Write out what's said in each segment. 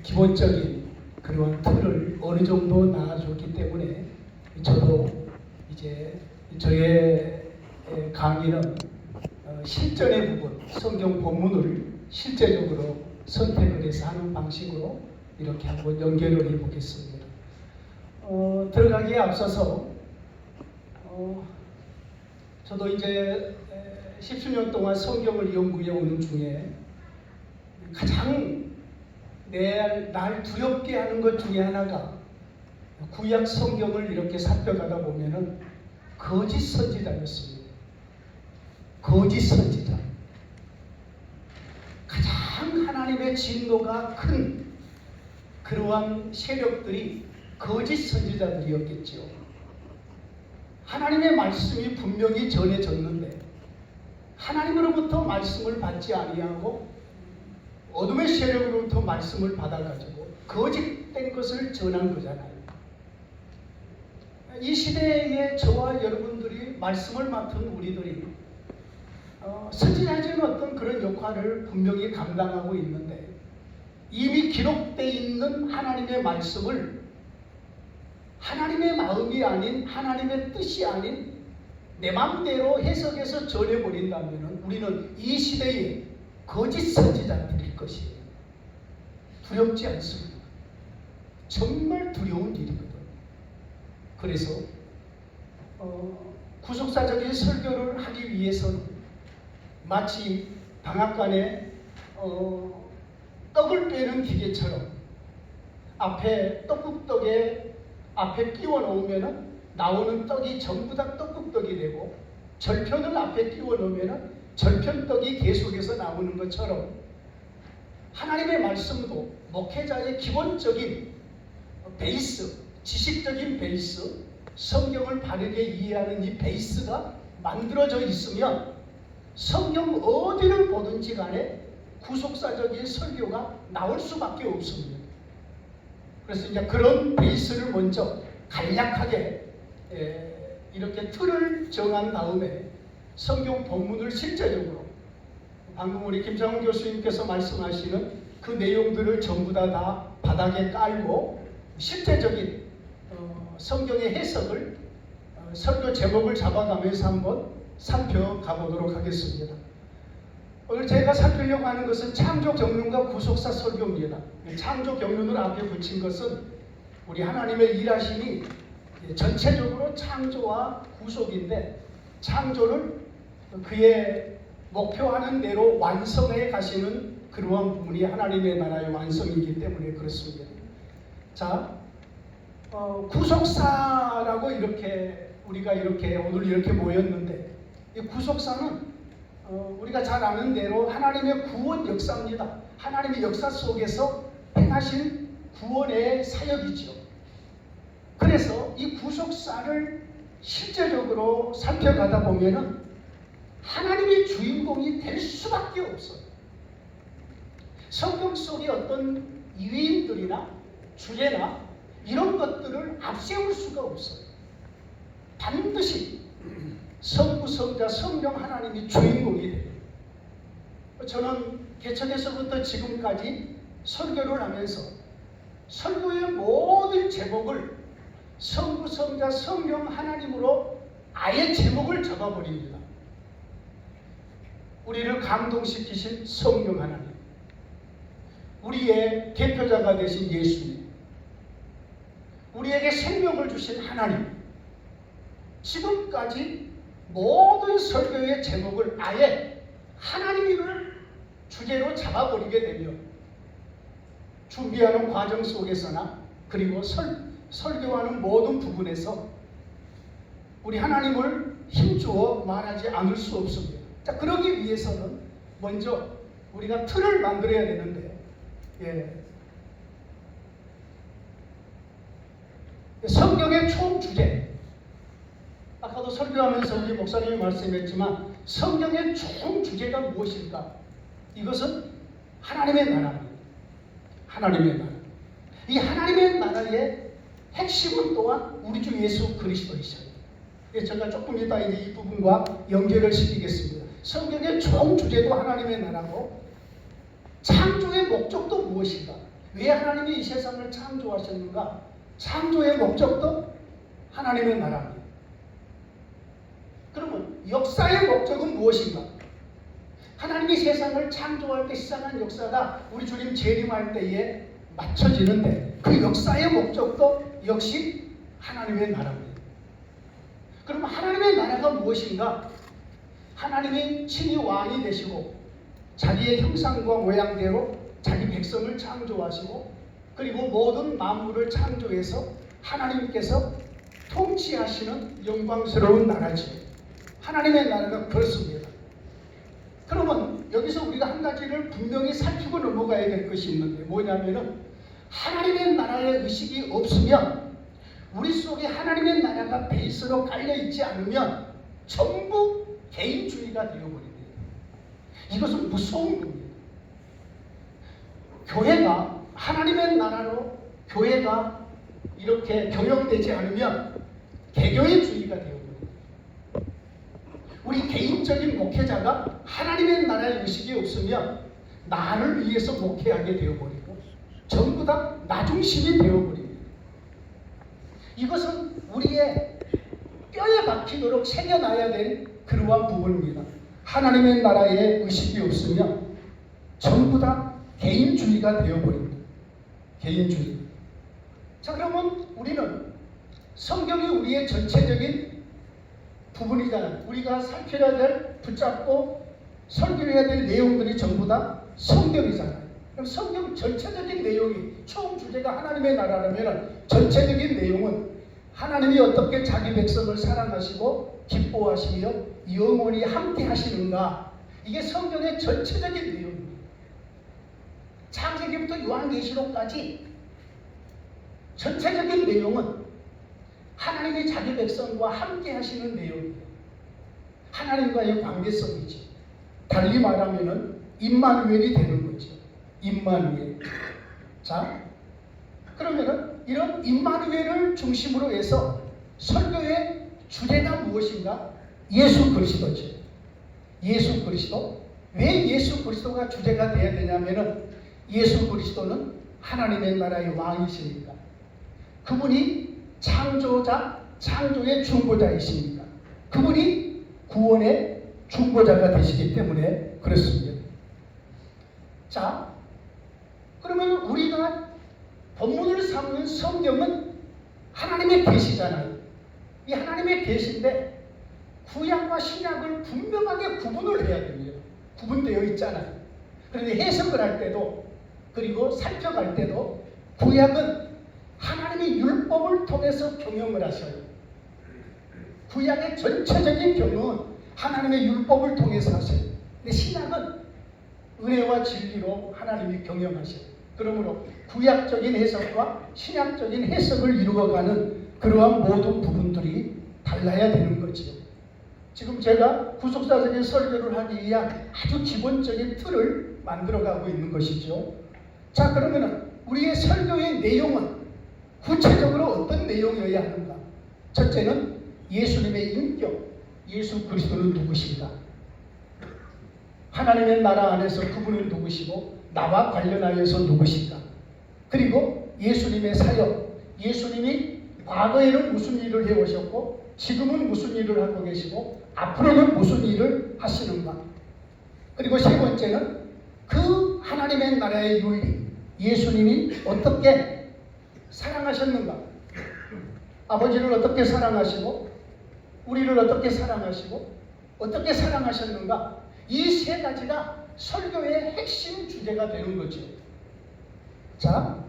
기본적인 그런 틀을 어느 정도 나눠줬기 때문에 저도 이제 저의 강의는 실전의 부분, 성경 본문을 실제적으로 선택을 해서 하는 방식으로 이렇게 한번 연결을 해보겠습니다. 들어가기에 앞서서 저도 이제 10수년 동안 성경을 연구해 오는 중에 가장 날 두렵게 하는 것 중에 하나가 구약 성경을 이렇게 살펴가다 보면은 거짓 선지자였습니다. 거짓 선지자. 가장 하나님의 진노가 큰 그러한 세력들이 거짓 선지자들이었겠지요. 하나님의 말씀이 분명히 전해졌는데 하나님으로부터 말씀을 받지 아니하고 어둠의 세력으로부터 말씀을 받아가지고 거짓된 것을 전한 거잖아요. 이 시대에 저와 여러분들이 말씀을 맡은 우리들이 선지자적인 어떤 그런 역할을 분명히 감당하고 있는데 이미 기록되어 있는 하나님의 말씀을 하나님의 마음이 아닌 하나님의 뜻이 아닌 내 마음대로 해석해서 전해버린다면 우리는 이 시대에 거짓 선지자들일 것이에요. 두렵지 않습니다. 정말 두려운 일이거든. 그래서 구속사적인 설교를 하기 위해서는 마치 방앗간에 떡을 빼는 기계처럼 앞에 떡국떡에 앞에 끼워 놓으면 나오는 떡이 전부 다 떡국떡이 되고 절편을 앞에 끼워 놓으면 절편떡이 계속해서 나오는 것처럼 하나님의 말씀도 목회자의 기본적인 베이스, 지식적인 베이스, 성경을 바르게 이해하는 이 베이스가 만들어져 있으면 성경 어디를 보든지 간에 구속사적인 설교가 나올 수밖에 없습니다. 그래서 이제 그런 베이스를 먼저 간략하게 이렇게 틀을 정한 다음에 성경 본문을 실제적으로 방금 우리 김상훈 교수님께서 말씀하시는 그 내용들을 전부 다 바닥에 깔고 실제적인 성경의 해석을 설교 제목을 잡아가면서 한번 살펴가보도록 하겠습니다. 오늘 제가 살피려고 하는 것은 창조 경륜과 구속사 설교입니다. 창조 경륜을 앞에 붙인 것은 우리 하나님의 일하심이 전체적으로 창조와 구속인데 창조를 그의 목표하는 대로 완성해 가시는 그러한 부분이 하나님의 나라의 완성이기 때문에 그렇습니다. 자, 구속사라고 이렇게 우리가 오늘 이렇게 모였는데 이 구속사는 우리가 잘 아는 대로 하나님의 구원 역사입니다. 하나님의 역사 속에서 행하신 구원의 사역이죠. 그래서 이 구속사를 실제적으로 살펴가다 보면은 하나님의 주인공이 될 수밖에 없어요. 성경 속의 어떤 유인들이나 주제나 이런 것들을 앞세울 수가 없어요. 반드시 성부, 성자, 성령 하나님이 주인공이 돼요. 저는 개척에서부터 지금까지 설교를 하면서 설교의 모든 제목을 성부, 성자, 성령 하나님으로 아예 제목을 잡아버립니다. 우리를 감동시키신 성령 하나님, 우리의 대표자가 되신 예수님, 우리에게 생명을 주신 하나님, 지금까지 모든 설교의 제목을 아예 하나님을 주제로 잡아버리게 되면 준비하는 과정 속에서나 그리고 설교하는 모든 부분에서 우리 하나님을 힘주어 말하지 않을 수 없습니다. 자, 그러기 위해서는 먼저 우리가 틀을 만들어야 되는데 성경의 총 주제, 아까도 설교하면서 우리 목사님이 말씀했지만 성경의 총 주제가 무엇일까? 이것은 하나님의 나라입니다. 하나님의 나라. 이 하나님의 나라의 핵심은 또한 우리 주 예수 그리스도이십니다. 제가 조금 이따 이제 이 부분과 연결을 시키겠습니다. 성경의 총 주제도 하나님의 나라고 창조의 목적도 무엇인가? 왜 하나님이 이 세상을 창조하셨는가? 창조의 목적도 하나님의 나라입니다. 그러면 역사의 목적은 무엇인가? 하나님이 세상을 창조할 때 시작한 역사가 우리 주님 재림할 때에 맞춰지는데 그 역사의 목적도 역시 하나님의 나라입니다. 그럼 하나님의 나라가 무엇인가? 하나님이 친히 왕이 되시고 자기의 형상과 모양대로 자기 백성을 창조하시고 그리고 모든 만물을 창조해서 하나님께서 통치하시는 영광스러운 나라지. 하나님의 나라가 그렇습니다. 그러면 여기서 우리가 한 가지를 분명히 살피고 넘어가야 될 것이 있는데 뭐냐면은 하나님의 나라의 의식이 없으면 우리 속에 하나님의 나라가 베이스로 깔려있지 않으면 전부 개인주의가 되어버립니다. 이것은 무서운 겁니다. 교회가 하나님의 나라로 교회가 이렇게 경영되지 않으면 개교의주의가 되어버립니다. 우리 개인적인 목회자가 하나님의 나라의 의식이 없으면 나를 위해서 목회하게 되어버리고 전부 다 나 중심이 되어버립니다. 이것은 우리의 뼈에 박히도록 새겨놔야 될 그러한 부분입니다. 하나님의 나라의 의식이 없으면 전부 다 개인주의가 되어버립니다. 개인주의. 자, 그러면 우리는 성경이 우리의 전체적인 부분이잖아요. 우리가 살펴야 될, 붙잡고 설교해야 될 내용들이 전부 다 성경이잖아요. 그럼 성경 전체적인 내용이 처음 주제가 하나님의 나라라면 전체적인 내용은 하나님이 어떻게 자기 백성을 사랑하시고 기뻐하시며 영원히 함께 하시는가, 이게 성경의 전체적인 내용입니다. 창세기부터 요한계시록까지 전체적인 내용은 하나님이 자기 백성과 함께 하시는 내용입니다. 하나님과의 관계성이지. 달리 말하면은 임마누엘이 되는 거죠. 임마누엘. 자, 그러면은 이런 임마누엘을 중심으로 해서 설교의 주제가 무엇인가? 예수 그리스도죠. 예수 그리스도. 왜 예수 그리스도가 주제가 되어야 되냐면은 예수 그리스도는 하나님의 나라의 왕이십니다. 그분이 창조자, 창조의 중보자이십니다. 그분이 구원의 중보자가 되시기 때문에 그렇습니다. 자, 그러면 우리가 본문을 삼는 성경은 하나님의 계시잖아요. 이 하나님의 계시인데 구약과 신약을 분명하게 구분을 해야 됩니다. 구분되어 있잖아요. 그런데 해석을 할 때도 그리고 살펴갈 때도 구약은 하나님의 율법을 통해서 경영을 하셔요. 구약의 전체적인 경영은 하나님의 율법을 통해서 하셔요. 근데 신약은 은혜와 진리로 하나님이 경영하셔요. 그러므로 구약적인 해석과 신약적인 해석을 이루어가는 그러한 모든 부분들이 달라야 되는 거죠. 지금 제가 구속사적인 설교를 하기 위한 아주 기본적인 틀을 만들어가고 있는 것이죠. 자, 그러면은 우리의 설교의 내용은 구체적으로 어떤 내용이어야 하는가? 첫째는 예수님의 인격, 예수 그리스도는 누구신가? 하나님의 나라 안에서 그분은 누구시고 나와 관련하여서 누구신가? 그리고 예수님의 사역, 예수님이 과거에는 무슨 일을 해오셨고 지금은 무슨 일을 하고 계시고 앞으로는 무슨 일을 하시는가? 그리고 세 번째는 그 하나님의 나라의 윤리, 예수님이 어떻게 사랑하셨는가? 아버지를 어떻게 사랑하시고 우리를 어떻게 사랑하시고 어떻게 사랑하셨는가? 이 세 가지가 설교의 핵심 주제가 되는 거죠. 자,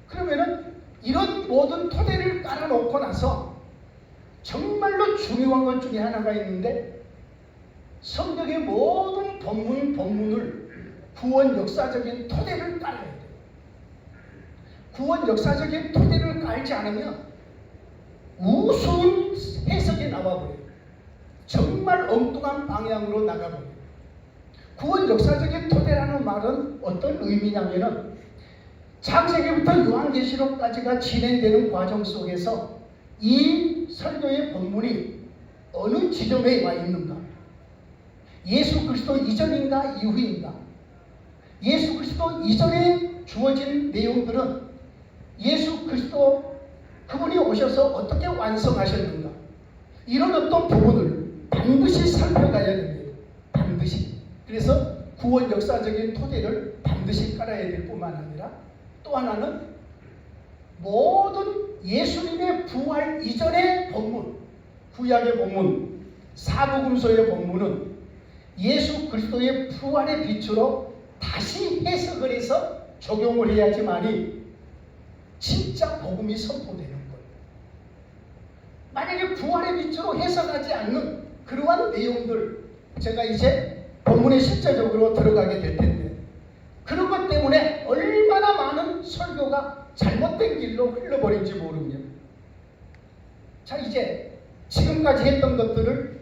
그러면은 이런 모든 토대를 깔아놓고 나서 정말로 중요한 것 중에 하나가 있는데 성경의 모든 본문을 구원 역사적인 토대를 깔아야 돼요. 구원 역사적인 토대를 깔지 않으면 우스운 해석이 나와버려요. 정말 엉뚱한 방향으로 나가버려요. 구원 역사적인 토대라는 말은 어떤 의미냐면은 창세기부터 요한계시록까지가 진행되는 과정 속에서 이 설교의 본문이 어느 지점에 와 있는가? 예수 그리스도 이전인가 이후인가? 예수 그리스도 이전에 주어진 내용들은 예수 그리스도 그분이 오셔서 어떻게 완성하셨는가, 이런 어떤 부분을 반드시 살펴가야 됩니다. 반드시. 그래서 구원 역사적인 토대를 반드시 깔아야 될 뿐만 아니라, 또 하나는 모든 예수님의 부활 이전의 본문, 구약의 본문, 사복음서의 본문은 예수 그리스도의 부활의 빛으로 다시 해석을 해서 적용을 해야지만이 진짜 복음이 선포되는 거예요. 만약에 부활의 빛으로 해석하지 않는 그러한 내용들, 제가 이제 본문에 실제적으로 들어가게 될 텐데, 그런 것 때문에 얼마나 많은 설교가 잘못된 길로 흘러버린지 모릅니다. 자, 이제 지금까지 했던 것들을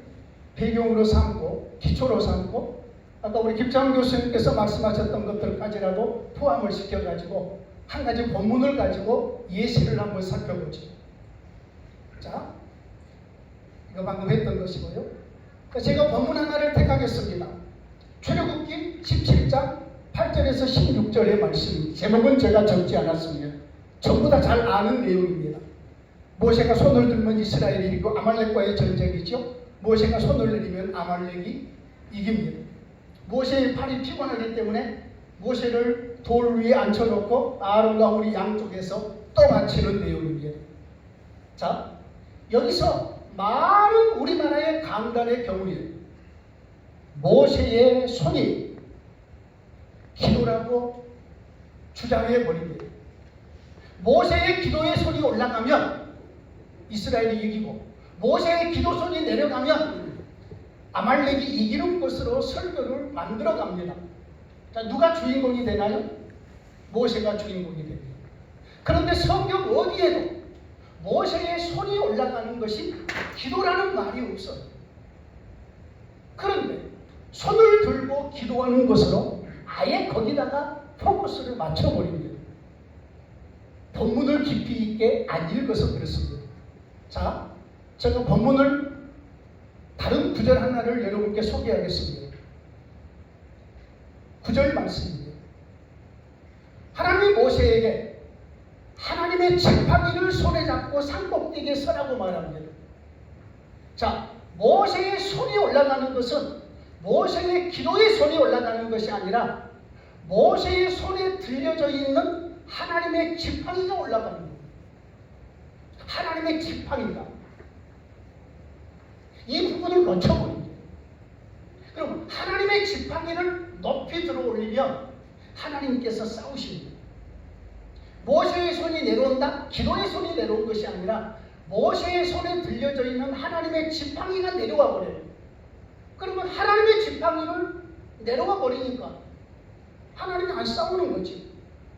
배경으로 삼고 기초로 삼고, 아까 우리 김창훈 교수님께서 말씀하셨던 것들까지라도 포함을 시켜가지고 한 가지 본문을 가지고 예시를 한번 살펴보죠. 자, 이거 방금 했던 것이고요. 제가 본문 하나를 택하겠습니다. 출애굽기 17장 8절에서 16절의 말씀, 제목은 제가 적지 않았습니다. 전부 다 잘 아는 내용입니다. 모세가 손을 들면 이스라엘이 이기고 아말렉과의 전쟁이죠. 모세가 손을 내리면 아말렉이 이깁니다. 모세의 팔이 피곤하기 때문에 모세를 돌 위에 앉혀놓고 아론과 우리 양쪽에서 또 맞추는 내용입니다. 자, 여기서 많은 우리나라의 강단의 경우에 모세의 손이 기도라고 주장해 버립니다. 모세의 기도의 손이 올라가면 이스라엘이 이기고, 모세의 기도 손이 내려가면 아말렉이 이기는 것으로 설교를 만들어 갑니다. 자, 누가 주인공이 되나요? 모세가 주인공이 됩니다. 그런데 성경 어디에도 모세의 손이 올라가는 것이 기도라는 말이 없어요. 그런데 손을 들고 기도하는 것으로 아예 거기다가 포커스를 맞춰버립니다. 본문을 깊이 있게 안 읽어서 그렇습니다. 자, 제가 본문을 다른 구절 하나를 여러분께 소개하겠습니다. 9절 말씀입니다. 하나님이 모세에게 하나님의 지팡이를 손에 잡고 산꼭대기에 서라고 말합니다. 자, 모세의 손이 올라가는 것은 모세의 기도의 손이 올라가는 것이 아니라 모세의 손에 들려져 있는 하나님의 지팡이가 올라가는 겁니다. 하나님의 지팡이가. 이 부분을 놓쳐버립니다. 그럼 하나님의 지팡이를 높이 들어 올리면 하나님께서 싸우십니다. 모세의 손이 내려온다? 기도의 손이 내려온 것이 아니라 모세의 손에 들려져 있는 하나님의 지팡이가 내려와 버려요. 그러면 하나님의 지팡이를 내려와 버리니까 하나님이 안 싸우는 거지.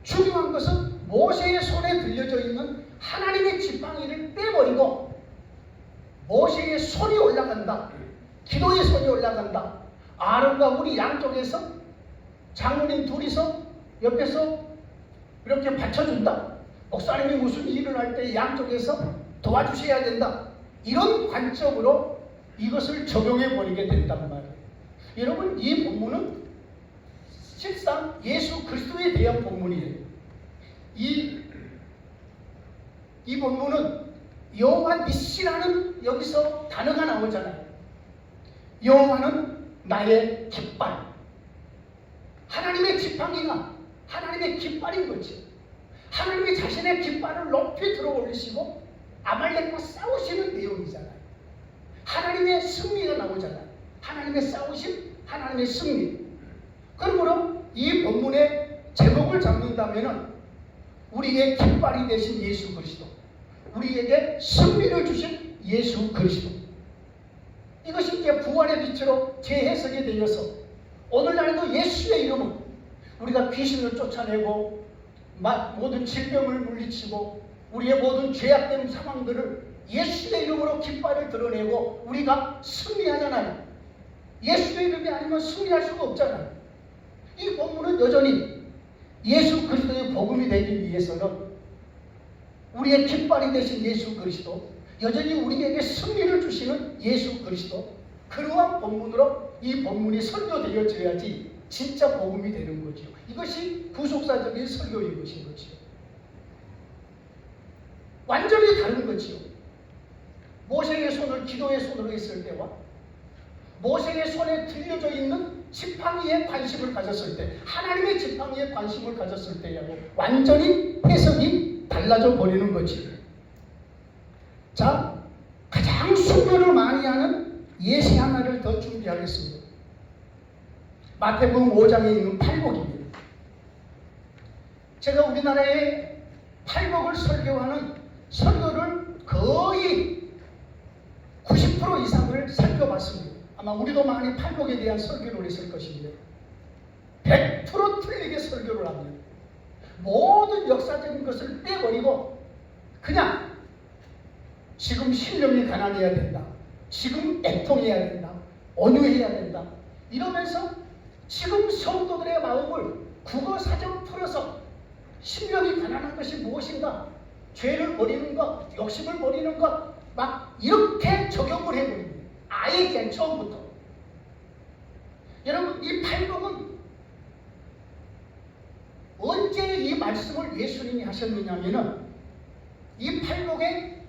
중요한 것은 모세의 손에 들려져 있는 하나님의 지팡이를 빼버리고 모세의 손이 올라간다. 기도의 손이 올라간다. 아론과 우리 양쪽에서 장로님 둘이서 옆에서 이렇게 받쳐준다. 목사님이 무슨 일을 할 때 양쪽에서 도와주셔야 된다. 이런 관점으로 이것을 적용해 버리게 된단 말이에요. 여러분, 이 본문은 실상 예수 그리스도에 대한 본문이에요. 이 본문은 여호와 니시라는 여기서 단어가 나오잖아요. 여호와는 나의 깃발. 하나님의 지팡이가 하나님의 깃발인 거지. 하나님이 자신의 깃발을 높이 들어 올리시고 아말렉과 싸우시는 내용이잖아요. 하나님의 승리가 나오잖아요. 하나님의 싸우심, 하나님의 승리. 그러므로 이 본문의 제목을 잡는다면 우리의 깃발이 되신 예수 그리스도, 우리에게 승리를 주신 예수 그리스도, 이것이 이제 부활의 빛으로 재해석이 되어서 오늘날도 예수의 이름은 우리가 귀신을 쫓아내고 모든 질병을 물리치고 우리의 모든 죄악된 상황들을 예수의 이름으로 깃발을 드러내고 우리가 승리하잖아요. 예수의 이름이 아니면 승리할 수가 없잖아요. 이 본문은 여전히 예수 그리스도의 복음이 되기 위해서는 우리의 깃발이 되신 예수 그리스도, 여전히 우리에게 승리를 주시는 예수 그리스도, 그러한 본문으로 이 본문이 설교되어져야지 진짜 복음이 되는 거죠. 이것이 구속사적인 설교인 것인 거죠. 완전히 다른 거지요. 모세의 손을 기도의 손으로 했을 때와 모세의 손에 들려져 있는 지팡이에 관심을 가졌을 때, 하나님의 지팡이에 관심을 가졌을 때하고 완전히 해석이 달라져 버리는 거지. 자, 가장 순교를 많이 하는 예시 하나를 더 준비하겠습니다. 마태복음 5장에 있는 팔복입니다. 제가 우리나라에 팔복을 설교하는 설교를 거의 90% 이상을 살펴봤습니다. 아마 우리도 많이 팔복에 대한 설교를 했을 것인데 100% 틀리게 설교를 합니다. 모든 역사적인 것을 빼버리고 그냥 지금 신령이 가난해야 된다, 지금 애통해야 된다, 온유해야 된다 이러면서 지금 성도들의 마음을 국어사전 풀어서 신령이 가난한 것이 무엇인가, 죄를 버리는 것, 욕심을 버리는 것 막 이렇게 적용을 해버립니다. 아예 그냥 처음부터. 여러분, 이 팔복은 언제 이 말씀을 예수님이 하셨느냐면은 이 팔복의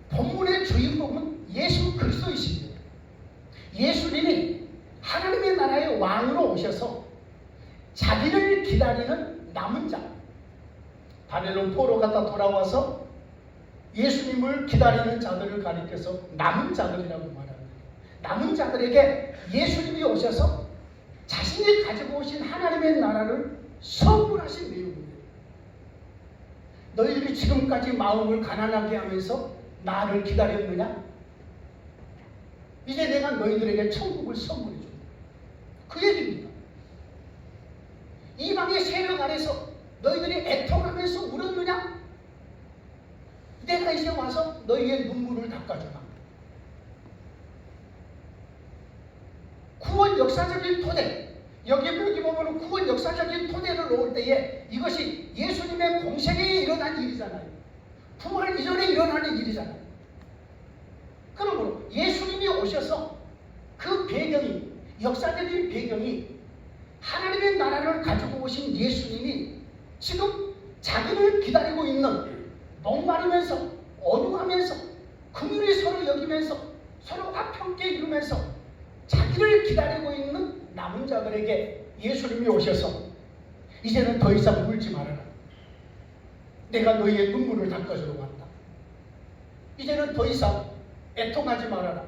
본문의 주인공은 예수 그리스도이십니다. 예수님이 하나님의 나라의 왕으로 오셔서 자기를 기다리는 남은 자, 바벨론 포로 갔다 돌아와서 예수님을 기다리는 자들을 가리켜서 남은 자들이라고 말합니다. 남은 자들에게 예수님이 오셔서 자신이 가지고 오신 하나님의 나라를 선물하신 내용입니다. 너희들이 지금까지 마음을 가난하게 하면서 나를 기다렸느냐? 이제 내가 너희들에게 천국을 선물해 준다. 그 얘기입니다. 이방의 세력 아래서 너희들이 애통하면서 울었느냐? 내가 이제 와서 너희의 눈물을 닦아주마. 구원 역사적인 토대, 여기 보면 구원 역사적인 토대를 놓을 때에 이것이 예수님의 공생애에 일어난 일이잖아요. 부활 이전에 일어나는 일이잖아요. 그러므로 예수님이 오셔서 그 배경이, 역사적인 배경이 하나님의 나라를 가지고 오신 예수님이 지금 자기를 기다리고 있는, 목마르면서 어두하면서 긍휼히 서로 여기면서 서로 화평케 이루면서 자기를 기다리고 있는 남은 자들에게 예수님이 오셔서 이제는 더 이상 울지 말아라. 내가 너희의 눈물을 닦아주러 왔다. 이제는 더 이상 애통하지 말아라.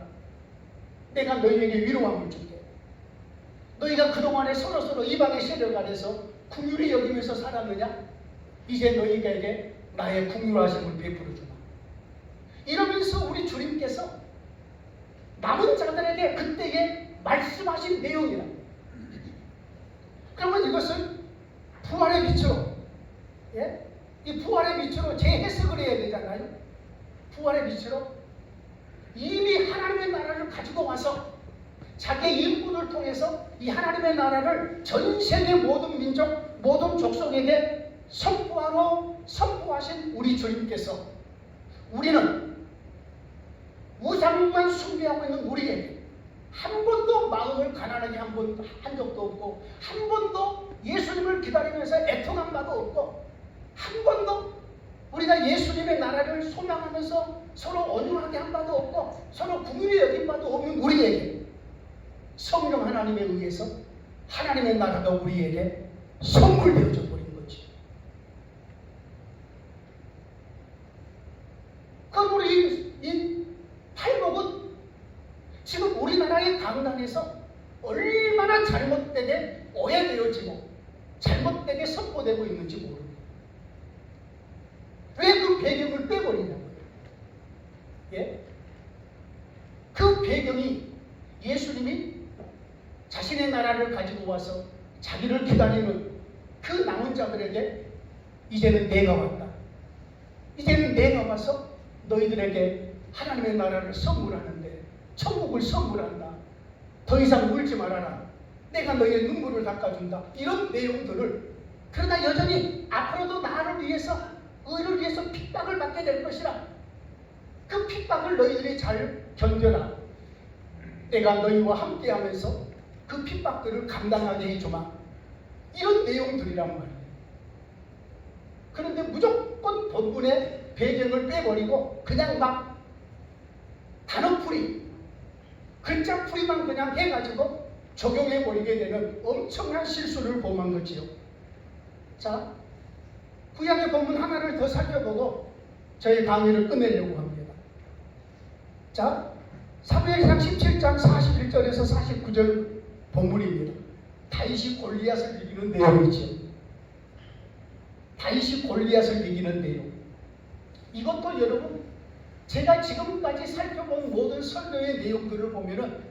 내가 너희에게 위로함을 줄게. 너희가 그동안에 서로서로 이방의 세력 아래서 긍휼히 여기면서 살았느냐? 이제 너희에게 나의 긍휼하심을 베풀어 주마. 이러면서 우리 주님께서 남은 자들에게 그때에 말씀하신 내용이라. 그러면 이것을 부활의 빛으로, 이 부활의 빛으로 재해석을 해야 되잖아요. 부활의 빛으로 이미 하나님의 나라를 가지고 와서 자기의 일꾼을 통해서 이 하나님의 나라를 전 세계 모든 민족, 모든 족속에게 선포하신 우리 주님께서 우리는 우상만 숭배하고 있는 우리에게 한 번도 마음을 가난하게 한 적도 없고, 한 번도 예수님을 기다리면서 애통한 바도 없고, 한 번도 우리가 예수님의 나라를 소망하면서 서로 온유하게 한 바도 없고, 서로 긍휼히 여긴 바도 없는 우리에게 성령 하나님에 의해서 하나님의 나라가 우리에게 선물되어져 버린 거지. 그러므로 이 팔복은 지금 우리나라의 강단에서 얼마나 잘못되게 오해되어지고 잘못되게 선포되고 있는지 모릅니다. 왜 그 배경을 빼버리냐고요. 그 배경이 예수님이 자신의 나라를 가지고 와서 자기를 기다리는 그 남은 자들에게 이제는 내가 왔다. 이제는 내가 와서 너희들에게 하나님의 나라를 선물하는데, 천국을 선물한다. 더 이상 울지 말아라. 내가 너희의 눈물을 닦아준다. 이런 내용들을, 그러나 여전히 앞으로도 나를 위해서, 의를 위해서 핍박을 받게 될 것이라. 그 핍박을 너희들이 잘 견뎌라. 내가 너희와 함께하면서 그 핍박들을 감당하게 해주마. 이런 내용들이란 말이에요. 그런데 무조건 본문의 배경을 빼버리고 그냥 막 단어풀이, 글자풀이만 그냥 해가지고 적용해버리게 되는 엄청난 실수를 범한 거지요. 자, 구약의 본문 하나를 더 살펴보고 저희 강의를 끝내려고 합니다. 자, 사무엘상 17장 41절에서 49절 본문입니다. 다윗이 골리앗을 이기는 내용이죠. 다윗이 골리앗을 이기는 내용. 이것도 여러분, 제가 지금까지 살펴본 모든 설교의 내용들을 보면은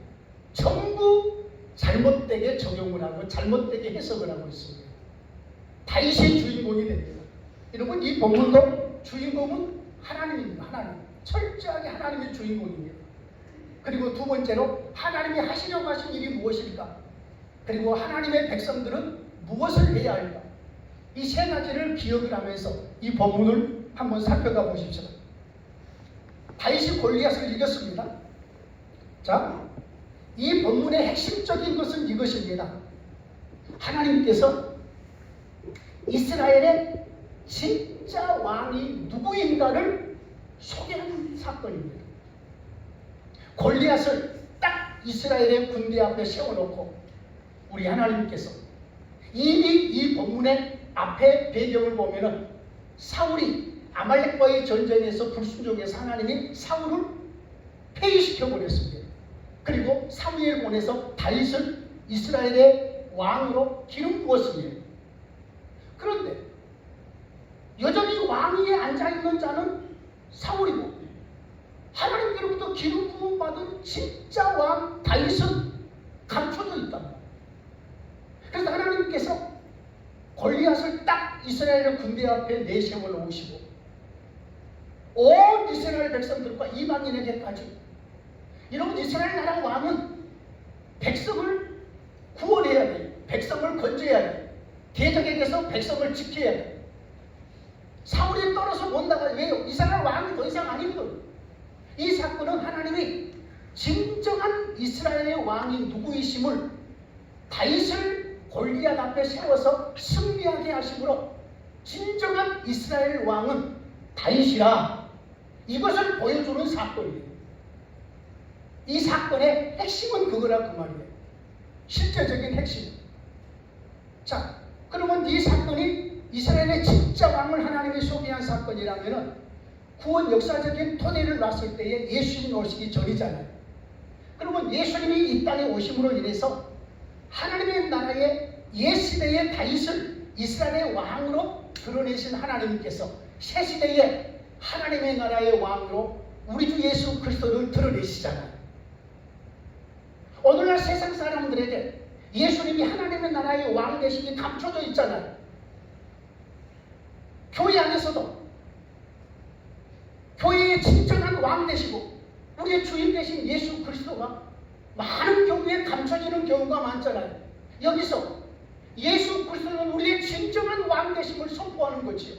전부 잘못되게 적용을 하고 잘못되게 해석을 하고 있습니다. 다윗이 주인공이 됩니다. 여러분, 이 본문도 주인공은 하나님입니다. 하나님. 철저하게 하나님의 주인공입니다. 그리고 두 번째로 하나님이 하시려고 하신 일이 무엇일까? 그리고 하나님의 백성들은 무엇을 해야 할까? 이 세 가지를 기억을 하면서 이 본문을 한번 살펴가 보십시오. 다윗이 골리앗을 이겼습니다. 자, 이 본문의 핵심적인 것은 이것입니다. 하나님께서 이스라엘의 진짜 왕이 누구인가를 소개하는 사건입니다. 골리앗을 딱 이스라엘의 군대 앞에 세워놓고 우리 하나님께서 이미 이 본문의 앞에 배경을 보면은 사울이 아말렉과의 전쟁에서 불순종해서 하나님이 사울을 폐위시켜버렸습니다. 그리고 사무엘 보내서 다윗을 이스라엘의 왕으로 기름 부었습니다. 그런데 여전히 왕위에 앉아있는 자는 사울이고 하나님께로부터 기름 부음 받은 진짜 왕 다윗은 감춰져 있다. 그래서 하나님께서 골리앗을 딱 이스라엘의 군대 앞에 내세워 놓으시고 온 이스라엘 백성들과 이방인에게까지, 여러분, 이스라엘 나라 왕은 백성을 구원해야 돼요. 백성을 건져야 돼요. 대적에게서 백성을 지켜야 돼요. 사울이 떨어서 못 나가요. 왜요? 이스라엘 왕이 더 이상 아니거든. 이 사건은 하나님이 진정한 이스라엘의 왕이 누구이심을 다윗을 골리앗 앞에 세워서 승리하게 하심으로 진정한 이스라엘 왕은 다윗이라, 이것을 보여주는 사건이에요. 이 사건의 핵심은 그거라 그 말이에요. 실제적인 핵심. 자, 그러면 이 사건이 이스라엘의 진짜 왕을 하나님이 소개한 사건이라면 구원 역사적인 토대를 놨을 때에 예수님 오시기 전이잖아요. 그러면 예수님이 이 땅에 오심으로 인해서 하나님의 나라의 옛시대의 다윗을 이스라엘의 왕으로 드러내신 하나님께서 새시대에 하나님의 나라의 왕으로 우리 주 예수 그리스도를 드러내시잖아요. 오늘날 세상 사람들에게 예수님이 하나님의 나라의 왕 되심이 감춰져 있잖아요. 교회 안에서도 교회의 진정한 왕 되시고 우리의 주인 되신 예수 그리스도가 많은 경우에 감춰지는 경우가 많잖아요. 여기서 예수 그리스도는 우리의 진정한 왕 되심을 선포하는 거지요.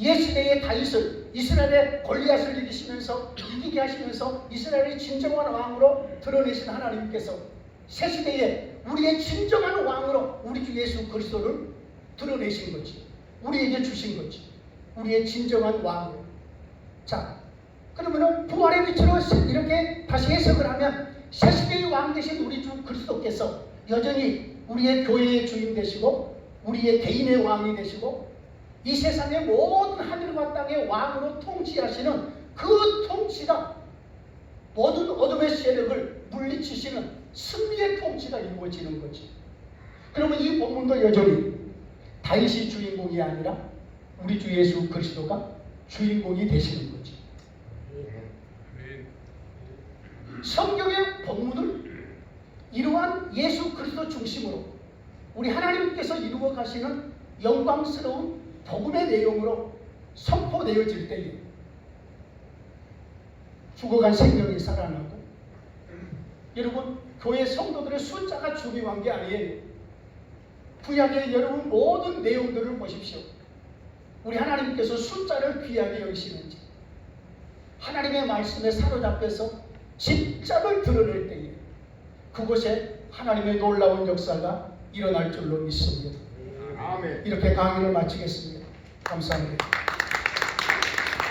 옛시대의 다윗을 이스라엘의 골리앗을 이기게 하시면서 이스라엘의 진정한 왕으로 드러내신 하나님께서 새시대에 우리의 진정한 왕으로 우리 주 예수 그리스도를 드러내신 거지. 우리에게 주신 거지. 우리의 진정한 왕으로. 자, 그러면은 부활의 빛으로 이렇게 다시 해석을 하면 새시대의 왕 되신 우리 주 그리스도께서 여전히 우리의 교회의 주인 되시고 우리의 개인의 왕이 되시고 이 세상의 모든 하늘과 땅의 왕으로 통치하시는 그 통치가 모든 어둠의 세력을 물리치시는 승리의 통치가 이루어지는 거지. 그러면 이 본문도 여전히 다윗이 주인공이 아니라 우리 주 예수 그리스도가 주인공이 되시는 거지. 성경의 본문을 이러한 예수 그리스도 중심으로 우리 하나님께서 이루어 가시는 영광스러운 복음의 내용으로 선포되어질 때에 죽어간 생명이 살아나고, 여러분, 교회 성도들의 숫자가 중요한 게 아니에요. 구약의 여러분 모든 내용들을 보십시오. 우리 하나님께서 숫자를 귀하게 여기시는지, 하나님의 말씀에 사로잡혀서 진짜를 드러낼 때에 그곳에 하나님의 놀라운 역사가 일어날 줄로 믿습니다. 아멘. 이렇게 강의를 마치겠습니다. 감사합니다.